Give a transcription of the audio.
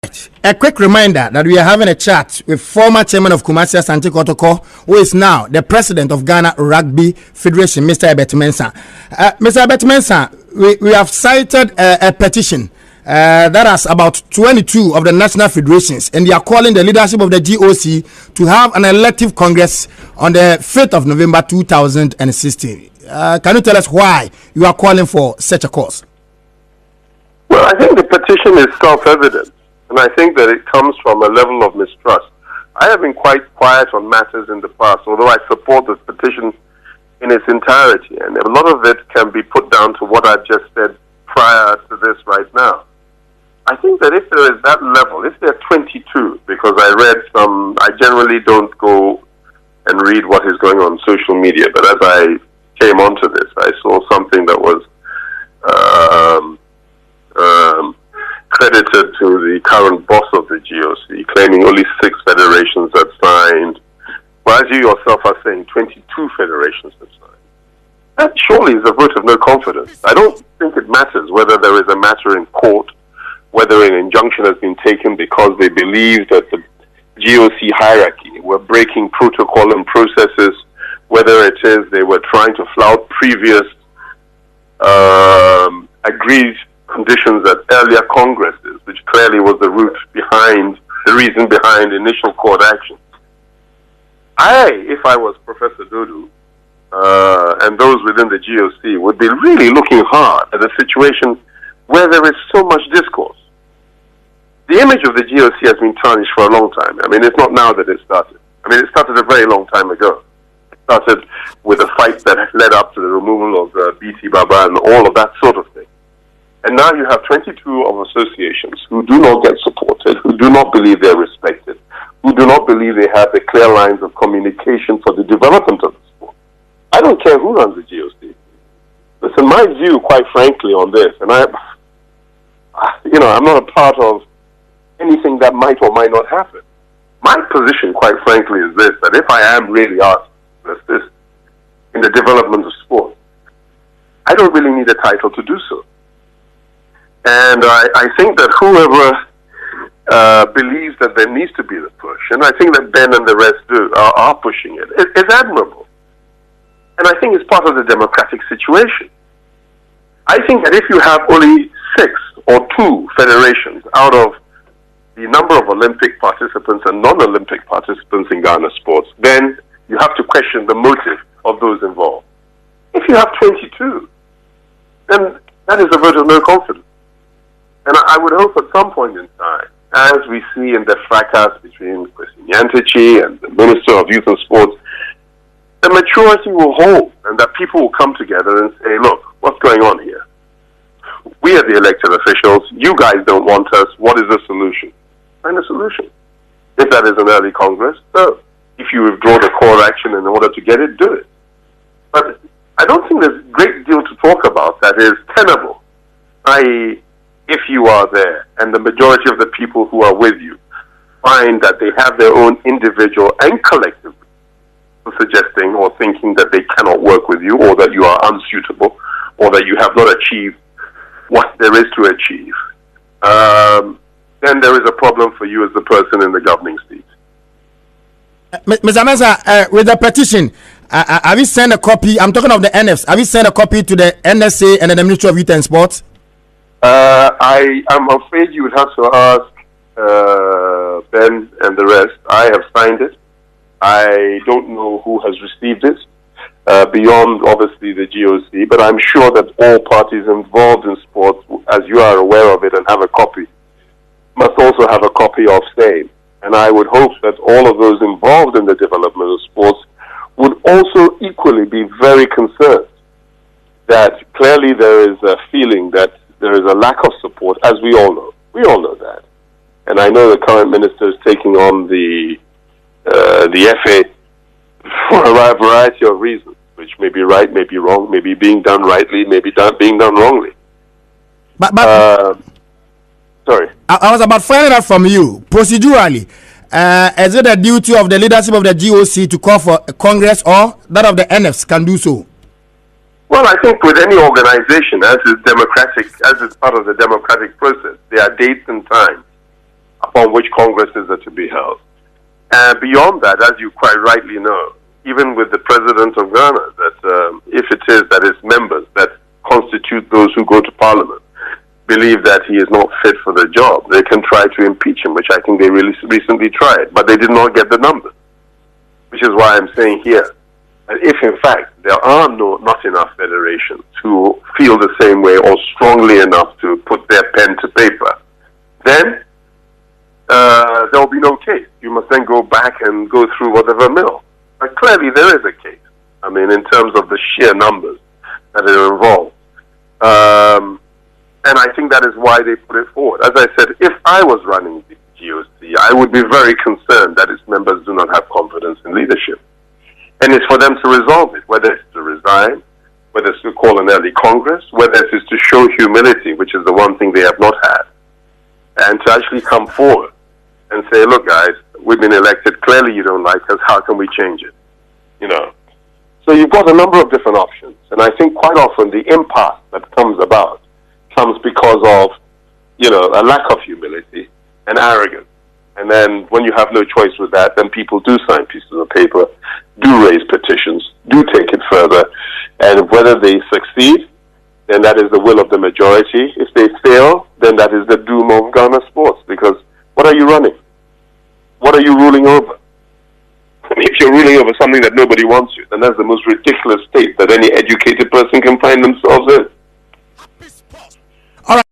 right. A quick reminder that we are having a chat with former chairman of Kumasi Asante Kotoko, who is now the president of Ghana Rugby Federation, Mr. Herbert Mensah. Mr. Herbert Mensah, we have cited a petition that has about 22 of the national federations, and they are calling the leadership of the GOC to have an elective congress on the 5th of November 2016. Can you tell us why you are calling for such a cause? Well, I think the petition is self-evident, and I think that it comes from a level of mistrust. I have been quite quiet on matters in the past, although I support this petition in its entirety, and a lot of it can be put down to what I've just said prior to this right now. I think that if there is that level, if there are 22, because I generally don't go and read what is going on social media, but as I came onto this, I saw something that was credited to the current boss of the GOC, claiming only 6 federations had signed. Well, as you yourself are saying, 22 federations have signed. That surely is a vote of no confidence. I don't think it matters whether there is a matter in court, whether an injunction has been taken because they believe that the GOC hierarchy were breaking protocol and processes, whether it is they were trying to flout previous agreed conditions at earlier congresses, which clearly was the reason behind initial court action. If I was Professor Dodu, and those within the GOC would be really looking hard at a situation where there is so much discourse. The image of the GOC has been tarnished for a long time. I mean, it's not now that it started. I mean, it started a very long time ago. It started with a fight that led up to the removal of BT Baba and all of that sort of thing. And now you have 22 of associations who do not get supported, who do not believe they're respected, who do not believe they have the clear lines of communication for the development of the sport. I don't care who runs the GOC. Listen, my view, quite frankly, on this, and I'm not a part of anything that might or might not happen. My position, quite frankly, is this, that if I am really asked to assist in the development of sport, I don't really need a title to do so. And I think that whoever believes that there needs to be the push, and I think that Ben and the rest are pushing it, it's admirable. And I think it's part of the democratic situation. I think that if you have only 6 or 2 federations out of the number of Olympic participants and non-Olympic participants in Ghana sports, then you have to question the motive of those involved. If you have 22, then that is a vote of no confidence. And I would hope at some point in time, as we see in the fracas between Kwesi Nyantakyi and the Minister of Youth and Sports, the maturity will hold and that people will come together and say, look, what's going on here? We are the elected officials. You guys don't want us. What is the solution? Find a solution. If that is an early Congress, so if you withdraw the core action in order to get it, do it. But I don't think there's a great deal to talk about that is tenable, i.e., if you are there and the majority of the people who are with you find that they have their own individual and collective suggesting or thinking that they cannot work with you or that you are unsuitable or that you have not achieved what there is to achieve, then there is a problem for you as the person in the governing seat. Mr. Mensah, with the petition, have you sent a copy? I'm talking of the NFs. Have you sent a copy to the NSA and the Ministry of Youth and Sports? I'm afraid you would have to ask Ben and the rest. I have signed it. I don't know who has received it, beyond obviously the GOC, but I'm sure that all parties involved in sports, as you are aware of it and have a copy, must also have a copy of same. And I would hope that all of those involved in the development of sports would also equally be very concerned that clearly there is a feeling that there is a lack of support, as we all know. We all know that. And I know the current minister is taking on the FA for a variety of reasons, which may be right, may be wrong, maybe being done rightly, maybe being done wrongly. But sorry. I was about finding out from you, procedurally, is it a duty of the leadership of the GOC to call for a Congress or that of the NFs can do so? Well, I think with any organization, as is part of the democratic process, there are dates and times upon which congresses are to be held. And beyond that, as you quite rightly know, even with the president of Ghana, that if it is that its members that constitute those who go to parliament believe that he is not fit for the job, they can try to impeach him, which I think they really recently tried, but they did not get the numbers. Which is why I'm saying here, that if in fact there are not enough federations who feel the same way or strongly enough to put their pen to paper, then there will be no case. You must then go back and go through whatever mill. But clearly there is a case. I mean, in terms of the sheer numbers that are involved. And I think that is why they put it forward. As I said, if I was running the GOC, I would be very concerned that its members do not have confidence in leadership. And it's for them to resolve it, whether it's to resign, whether it's to call an early Congress, whether it's to show humility, which is the one thing they have not had, and to actually come forward and say, look, guys, we've been elected. Clearly you don't like us. How can we change it? You know. So you've got a number of different options. And I think quite often the impasse that comes about comes because of, you know, a lack of humility and arrogance. And then when you have no choice with that, then people do sign pieces of paper, do raise petitions, do take it further. And whether they succeed, then that is the will of the majority. If they fail, then that is the doom of Ghana sports. Because what are you running? What are you ruling over? If you're ruling over something that nobody wants you, then that's the most ridiculous state that any educated person can find themselves in.